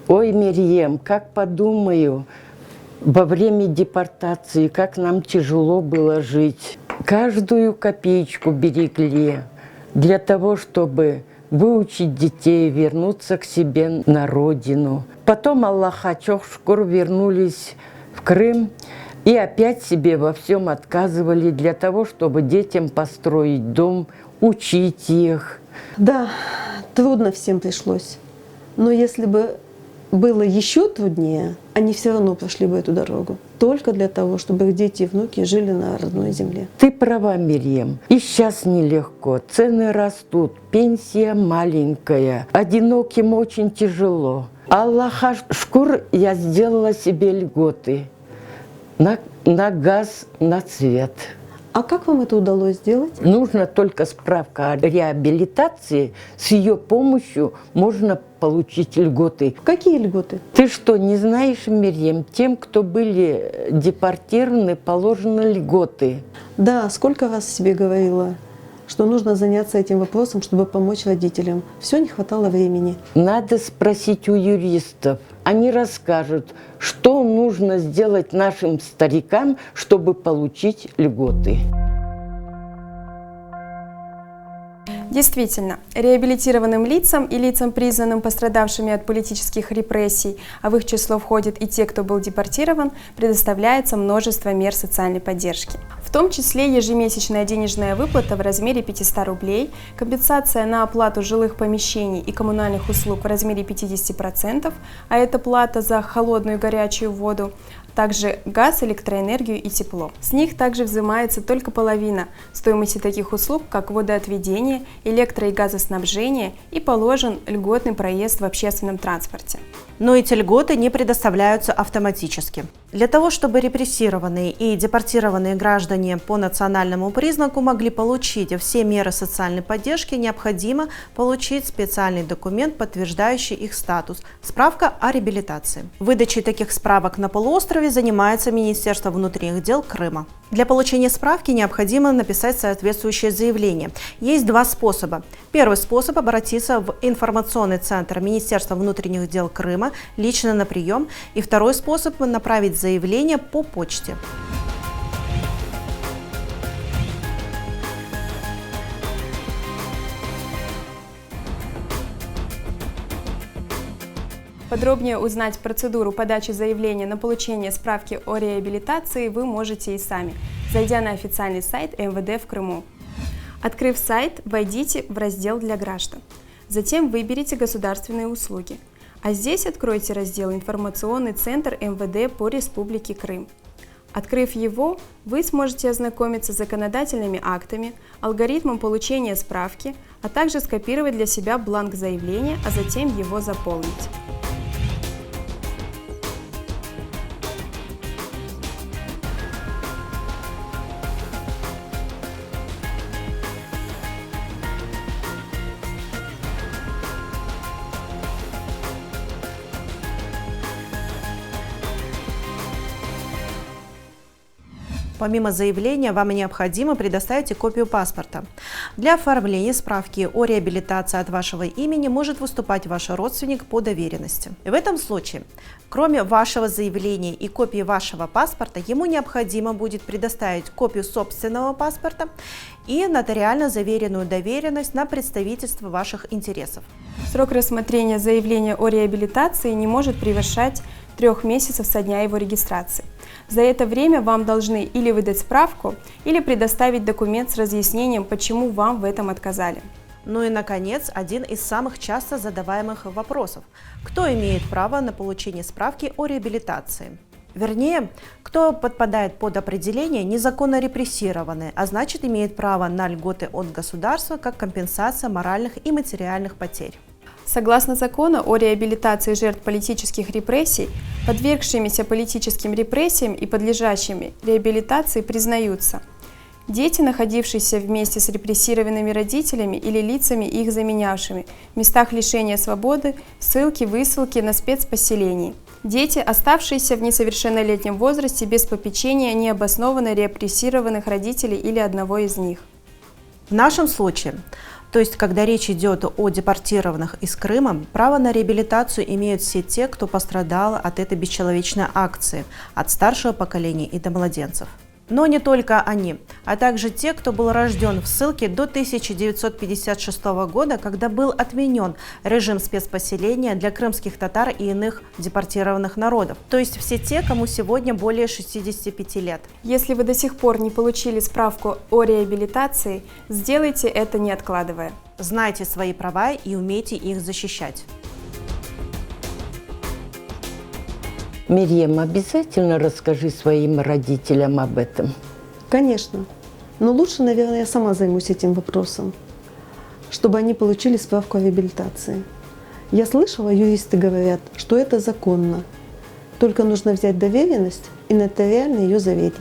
Ой, Мирьем, как подумаю, во время депортации, как нам тяжело было жить. Каждую копеечку берегли для того, чтобы выучить детей, вернуться к себе на родину. Потом, Аллаха шукур, вернулись в Крым и опять себе во всем отказывали для того, чтобы детям построить дом, учить их. Да, трудно всем пришлось. Но если бы было еще труднее, они все равно прошли бы эту дорогу. Только для того, чтобы их дети и внуки жили на родной земле. Ты права, Мирьем. И сейчас нелегко. Цены растут, пенсия маленькая. Одиноким очень тяжело. Аллаха шкур, я сделала себе льготы на газ, на свет. А как вам это удалось сделать? Нужна только справка о реабилитации. С ее помощью можно получить льготы. Какие льготы? Ты что, не знаешь, Мирьем, тем, кто были депортированы, положены льготы? Да, сколько раз себе говорила, что нужно заняться этим вопросом, чтобы помочь родителям. Все, не хватало времени. Надо спросить у юристов. Они расскажут, что нужно сделать нашим старикам, чтобы получить льготы. Действительно, реабилитированным лицам и лицам, признанным пострадавшими от политических репрессий, а в их число входят и те, кто был депортирован, предоставляется множество мер социальной поддержки. В том числе ежемесячная денежная выплата в размере 500 рублей, компенсация на оплату жилых помещений и коммунальных услуг в размере 50%, а это плата за холодную и горячую воду, также газ, электроэнергию и тепло. С них также взимается только половина стоимости таких услуг, как водоотведение, электро- и газоснабжение, и положен льготный проезд в общественном транспорте. Но эти льготы не предоставляются автоматически. Для того, чтобы репрессированные и депортированные граждане по национальному признаку могли получить все меры социальной поддержки, необходимо получить специальный документ, подтверждающий их статус – справка о реабилитации. Выдачей таких справок на полуострове занимается Министерство внутренних дел Крыма. Для получения справки необходимо написать соответствующее заявление. Есть два способа. Первый способ – обратиться в информационный центр Министерства внутренних дел Крыма лично на прием. И второй способ – направить заявление по почте. Подробнее узнать процедуру подачи заявления на получение справки о реабилитации вы можете и сами, зайдя на официальный сайт МВД в Крыму. Открыв сайт, войдите в раздел «Для граждан». Затем выберите «Государственные услуги». А здесь откройте раздел «Информационный центр МВД по Республике Крым». Открыв его, вы сможете ознакомиться с законодательными актами, алгоритмом получения справки, а также скопировать для себя бланк заявления, а затем его заполнить. Помимо заявления, вам необходимо предоставить и копию паспорта. Для оформления справки о реабилитации от вашего имени может выступать ваш родственник по доверенности. В этом случае, кроме вашего заявления и копии вашего паспорта, ему необходимо будет предоставить копию собственного паспорта и нотариально заверенную доверенность на представительство ваших интересов. Срок рассмотрения заявления о реабилитации не может превышать 3 месяцев со дня его регистрации. За это время вам должны или выдать справку, или предоставить документ с разъяснением, почему вам в этом отказали. Ну и, наконец, один из самых часто задаваемых вопросов. Кто имеет право на получение справки о реабилитации? Вернее, кто подпадает под определение незаконно репрессированный, а значит имеет право на льготы от государства как компенсация моральных и материальных потерь. Согласно закону о реабилитации жертв политических репрессий, подвергшимися политическим репрессиям и подлежащими реабилитации признаются дети, находившиеся вместе с репрессированными родителями или лицами, их заменявшими, в местах лишения свободы, ссылки, высылки на спецпоселении. Дети, оставшиеся в несовершеннолетнем возрасте без попечения необоснованно репрессированных родителей или одного из них. В нашем случае То есть, когда речь идет о депортированных из Крыма, право на реабилитацию имеют все те, кто пострадал от этой бесчеловечной акции, от старшего поколения и до младенцев. Но не только они, а также те, кто был рожден в ссылке до 1956 года, когда был отменен режим спецпоселения для крымских татар и иных депортированных народов. То есть все те, кому сегодня более 65 лет. Если вы до сих пор не получили справку о реабилитации, сделайте это не откладывая. Знайте свои права и умейте их защищать. Мирьям, обязательно расскажи своим родителям об этом. Конечно. Но лучше, наверное, я сама займусь этим вопросом, чтобы они получили справку о реабилитации. Я слышала, юристы говорят, что это законно. Только нужно взять доверенность и нотариально ее заверить.